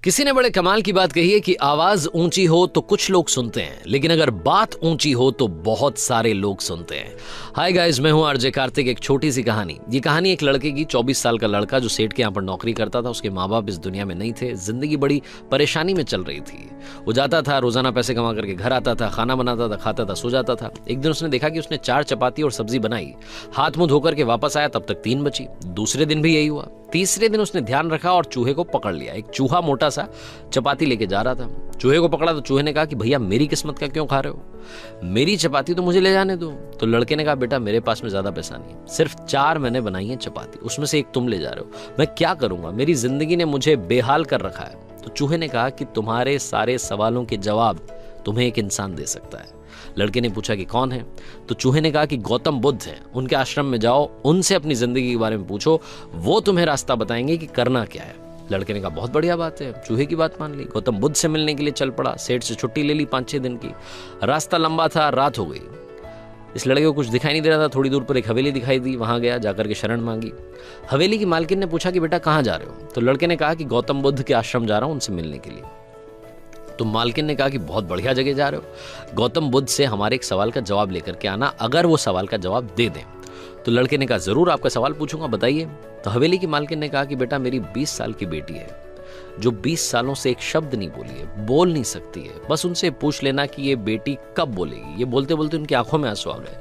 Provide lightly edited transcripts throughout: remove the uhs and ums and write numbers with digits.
किसी ने बड़े कमाल की बात कही है कि आवाज ऊंची हो तो कुछ लोग सुनते हैं, लेकिन अगर बात ऊंची हो तो बहुत सारे लोग सुनते हैं। हाय गाइस, मैं हूं आरजे कार्तिक। एक छोटी सी कहानी। ये कहानी एक लड़के की, 24 साल का लड़का जो सेठ के यहाँ पर नौकरी करता था। उसके माँ बाप इस दुनिया में नहीं थे, जिंदगी बड़ी परेशानी में चल रही थी। वो जाता था, रोजाना पैसे कमा करके घर आता था, खाना बनाता था, खाता था, सो जाता था। एक दिन उसने देखा कि उसने 4 चपाती और सब्जी बनाई, हाथ मुंह धोकर के वापस आया, तब तक 3 बची। दूसरे दिन भी यही हुआ। तीसरे दिन उसने ध्यान रखा और चूहे को पकड़ लिया। एक चूहा मोटा सा चपाती लेके जा रहा था। चूहे को पकड़ा तो चूहे ने कहा कि भैया मेरी किस्मत का क्यों खा रहे हो, मेरी चपाती तो मुझे ले जाने दो। तो लड़के ने कहा बेटा मेरे पास में ज्यादा पैसा नहीं है, सिर्फ 4 मैंने बनाई है चपाती, उसमें से एक तुम ले जा रहे हो, मैं क्या करूंगा, मेरी जिंदगी ने मुझे बेहाल कर रखा है। तो चूहे ने कहा कि तुम्हारे सारे सवालों के जवाब तुम्हें एक इंसान दे सकता है। लड़के ने पूछा कि कौन है? तो चूहे ने कहा कि गौतम बुद्ध हैं, उनके आश्रम में जाओ, उनसे अपनी जिंदगी के बारे में पूछो, वो तुम्हें रास्ता बताएंगे कि करना क्या है। लड़के ने कहा बहुत बढ़िया बात है। चूहे की बात मान ली, गौतम बुद्ध से मिलने के लिए चल पड़ा। सेठ से छुट्टी ले ली 5-6 दिन की। रास्ता लंबा था, रात हो गई। इस लड़के को कुछ दिखाई नहीं दे रहा था। थोड़ी दूर पर एक हवेली दिखाई दी, वहां गया, जाकर के शरण मांगी। हवेली की मालकिन ने पूछा कि बेटा कहाँ जा रहे हो? तो लड़के ने कहा कि गौतम बुद्ध के आश्रम जा रहा हूं, उनसे मिलने के लिए। तो मालकिन ने कहा कि बहुत बढ़िया जगह जा रहे हो, गौतम बुद्ध से हमारे एक सवाल का जवाब लेकर के आना, अगर वो सवाल का जवाब दे दें। तो लड़के ने कहा जरूर, आपका सवाल पूछूंगा, बताइए। तो हवेली की मालकिन ने कहा कि बेटा मेरी 20 साल की बेटी है, जो 20 सालों से एक शब्द नहीं बोली है, बोल नहीं सकती है। बस उनसे पूछ लेना कि ये बेटी कब बोलेगी। ये बोलते बोलते उनकी आंखों में आंसू आ गए।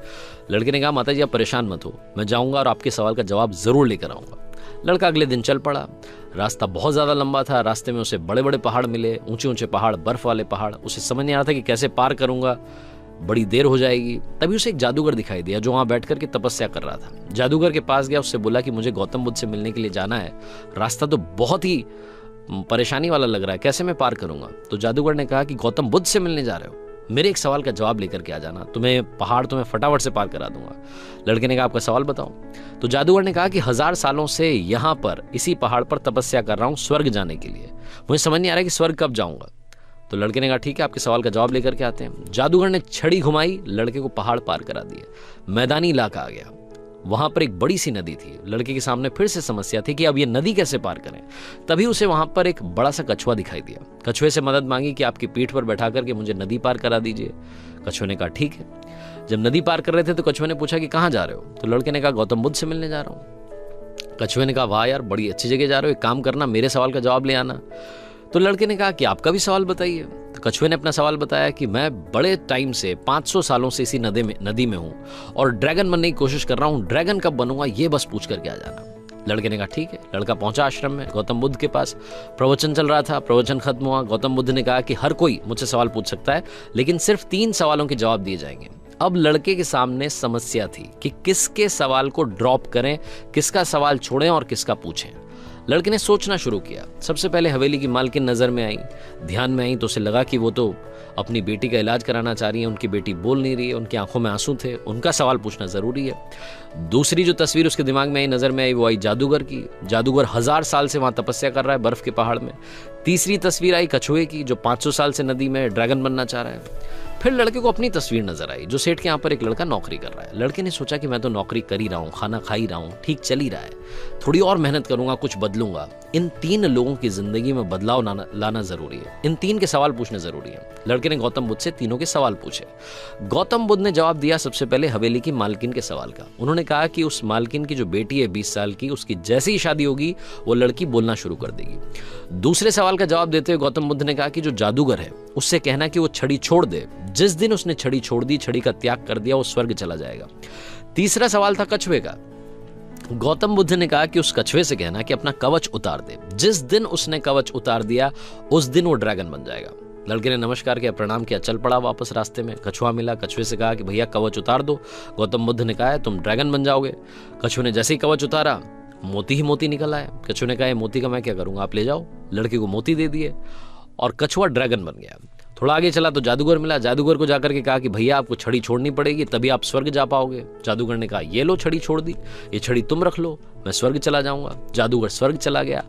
लड़के ने कहा माता जी आप परेशान मत हो, मैं जाऊंगा और आपके सवाल का जवाब जरूर लेकर आऊंगा। लड़का अगले दिन चल पड़ा। रास्ता बहुत ज्यादा लंबा था। रास्ते में उसे बड़े बड़े पहाड़ मिले, ऊंचे ऊंचे पहाड़, बर्फ वाले पहाड़। उसे समझ नहीं आ रहा था कि कैसे पार करूंगा, बड़ी देर हो जाएगी। तभी उसे एक जादूगर दिखाई दिया जो वहां बैठ करके तपस्या कर रहा था। जादूगर के पास गया, उससे बोला कि मुझे गौतम बुद्ध से मिलने के लिए जाना है, रास्ता तो बहुत ही परेशानी वाला लग रहा है, कैसे मैं पार करूंगा? तो जादूगर ने कहा कि गौतम बुद्ध से मिलने जा रहे हो, मेरे एक सवाल का जवाब लेकर के आ जाना, तुम्हें पहाड़ तुम्हें फटाफट से पार करा दूंगा। लड़के ने कहा आपका सवाल बताओ। तो जादूगर ने कहा कि 1000 सालों से यहां पर इसी पहाड़ पर तपस्या कर रहा हूं स्वर्ग जाने के लिए, मुझे समझ नहीं आ रहा कि स्वर्ग कब जाऊंगा। तो लड़के ने कहा ठीक है, आपके सवाल का जवाब लेकर के आते हैं। जादूगर ने छड़ी घुमाई, लड़के को पहाड़ पार करा दिए। मैदानी इलाका आ गया, वहां पर एक बड़ी सी नदी थी। लड़के के सामने फिर से समस्या थी कि अब ये नदी कैसे पार करें। तभी उसे वहां पर एक बड़ा सा कछुआ दिखाई दिया। कछुए से मदद मांगी कि आपकी पीठ पर बैठा करके मुझे नदी पार करा दीजिए। कछुए ने कहा ठीक है। जब नदी पार कर रहे थे तो कछुए ने पूछा कि कहाँ जा रहे हो? तो लड़के ने कहा गौतम बुद्ध से मिलने जा रहा हूँ। कछुए ने कहा वाह यार, बड़ी अच्छी जगह जा रहे हो, एक काम करना मेरे सवाल का जवाब ले आना। तो लड़के ने कहा कि आपका भी सवाल बताइए। तो कछुए ने अपना सवाल बताया कि मैं बड़े टाइम से 500 सालों से इसी नदी में हूं और ड्रैगन बनने की कोशिश कर रहा हूं, ड्रैगन कब बनूंगा ये बस पूछ करके आ जाना। लड़के ने कहा ठीक है। लड़का पहुंचा आश्रम में, गौतम बुद्ध के पास। प्रवचन चल रहा था, प्रवचन खत्म हुआ। गौतम बुद्ध ने कहा कि हर कोई मुझसे सवाल पूछ सकता है, लेकिन सिर्फ 3 सवालों के जवाब दिए जाएंगे। अब लड़के के सामने समस्या थी कि किसके सवाल को ड्रॉप करें, किसका सवाल छोड़ें और किसका पूछें। लड़के ने सोचना शुरू किया। सबसे पहले हवेली की मालकिन नजर में आई, ध्यान में आई, तो उसे लगा कि वो तो अपनी बेटी का इलाज कराना चाह रही है, उनकी बेटी बोल नहीं रही है, उनकी आंखों में आंसू थे, उनका सवाल पूछना जरूरी है। दूसरी जो तस्वीर उसके दिमाग में आई, नजर में आई, वो आई जादूगर की। जादूगर 1000 साल से वहां तपस्या कर रहा है बर्फ के पहाड़ में। तीसरी तस्वीर आई कछुए की, जो 500 साल से नदी में ड्रैगन बनना चाह रहा है। फिर लड़के को अपनी तस्वीर नजर आई, जो सेठ के यहाँ पर एक लड़का नौकरी कर रहा है। लड़के ने सोचा कि मैं तो नौकरी कर ही रहा हूँ, खाना खा ही रहा हूँ, ठीक चल ही रहा है, थोड़ी और मेहनत करूंगा, कुछ बदलूंगा। इन 3 लोगों की जिंदगी में बदलाव लाना जरूरी है, इन 3 के सवाल पूछने जरूरी है। लड़के ने गौतम बुद्ध से तीनों के सवाल पूछे। गौतम बुद्ध ने जवाब दिया सबसे पहले हवेली की मालकिन के सवाल का। उन्होंने कहा कि उस मालकिन की जो बेटी है 20 साल की, उसकी जैसे ही शादी होगी वो लड़की बोलना शुरू कर देगी। दूसरे सवाल का जवाब देते हुए गौतम बुद्ध ने कहा कि जो जादूगर है उससे कहना कि वो छड़ी छोड़ दे, जिस दिन उसने छड़ी छोड़ दी, छड़ी का त्याग कर दिया, वो स्वर्ग चला जाएगा। तीसरा सवाल था कछुए का। गौतम बुद्ध ने कहा कि उस कछुए से कहना कि अपना कवच उतार दे, जिस दिन उसने कवच उतार दिया उस दिन वो ड्रैगन बन जाएगा। लड़के ने नमस्कार किया, प्रणाम किया, चल पड़ा वापस। रास्ते में कछुआ मिला, कछुए से कहा कि भैया कवच उतार दो। गौतम बुद्ध ने कहा तुम ड्रैगन बन जाओगे। कछुए ने जैसे ही कवच उतारा, मोती ही मोती निकल आया। कछुए ने कहा मोती का मैं क्या करूंगा, आप ले जाओ। लड़के को मोती दे दिए और कछुआ ड्रैगन बन गया। थोड़ा आगे चला तो जादूगर मिला। जादूगर को जाकर के कहा कि भैया आपको छड़ी छोड़नी पड़ेगी, तभी आप स्वर्ग जा पाओगे। जादूगर ने कहा ये लो छड़ी छोड़ दी, ये छड़ी तुम रख लो, मैं स्वर्ग चला जाऊंगा। जादूगर स्वर्ग चला गया।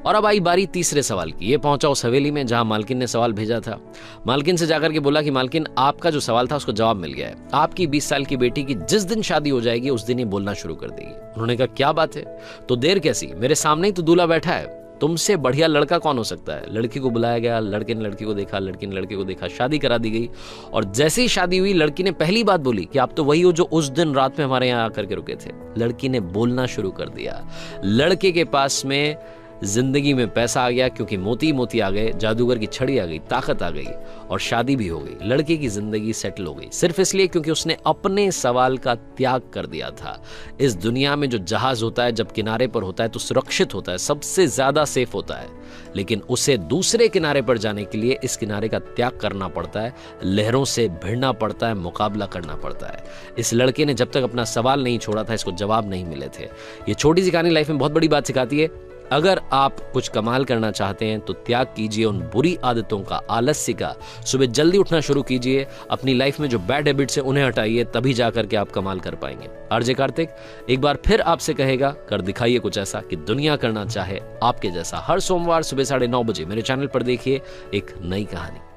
और अब आई बारी तीसरे सवाल की। ये पहुंचा उस हवेली में जहां मालकिन ने सवाल भेजा था। मालकिन से जाकर के बोला कि मालकिन आपका जो सवाल था उसको जवाब मिल गया है, आपकी 20 साल की बेटी की जिस दिन शादी हो जाएगी उस दिन ही बोलना शुरू कर देगी। उन्होंने कहा क्या बात है, तो देर कैसी, मेरे सामने ही तो दूल्हा बैठा है। तुमसे बढ़िया लड़का कौन हो सकता है। लड़की को बुलाया गया, लड़के ने लड़की को देखा, लड़की ने लड़के को देखा, शादी करा दी गई। और जैसे ही शादी हुई, लड़की ने पहली बात बोली कि आप तो वही हो जो उस दिन रात में हमारे यहाँ आकर के रुके थे। लड़की ने बोलना शुरू कर दिया। लड़के के पास में जिंदगी में पैसा आ गया, क्योंकि मोती मोती आ गए, जादूगर की छड़ी आ गई, ताकत आ गई, और शादी भी हो गई। लड़के की जिंदगी सेटल हो गई, सिर्फ इसलिए क्योंकि उसने अपने सवाल का त्याग कर दिया था। इस दुनिया में जो जहाज होता है जब किनारे पर होता है तो सुरक्षित होता है, सबसे ज्यादा सेफ होता है, लेकिन उसे दूसरे किनारे पर जाने के लिए इस किनारे का त्याग करना पड़ता है, लहरों से भिड़ना पड़ता है, मुकाबला करना पड़ता है। इस लड़के ने जब तक अपना सवाल नहीं छोड़ा था, इसको जवाब नहीं मिले थे। ये छोटी सी कहानी लाइफ में बहुत बड़ी बात सिखाती है। अगर आप कुछ कमाल करना चाहते हैं तो त्याग कीजिए उन बुरी आदतों का, आलस्य का। सुबह जल्दी उठना शुरू कीजिए, अपनी लाइफ में जो बैड हैबिट्स हैं उन्हें हटाइए, तभी जाकर के आप कमाल कर पाएंगे। आरजे कार्तिक एक बार फिर आपसे कहेगा, कर दिखाइए कुछ ऐसा कि दुनिया करना चाहे आपके जैसा। हर सोमवार सुबह 9:30 बजे मेरे चैनल पर देखिए एक नई कहानी।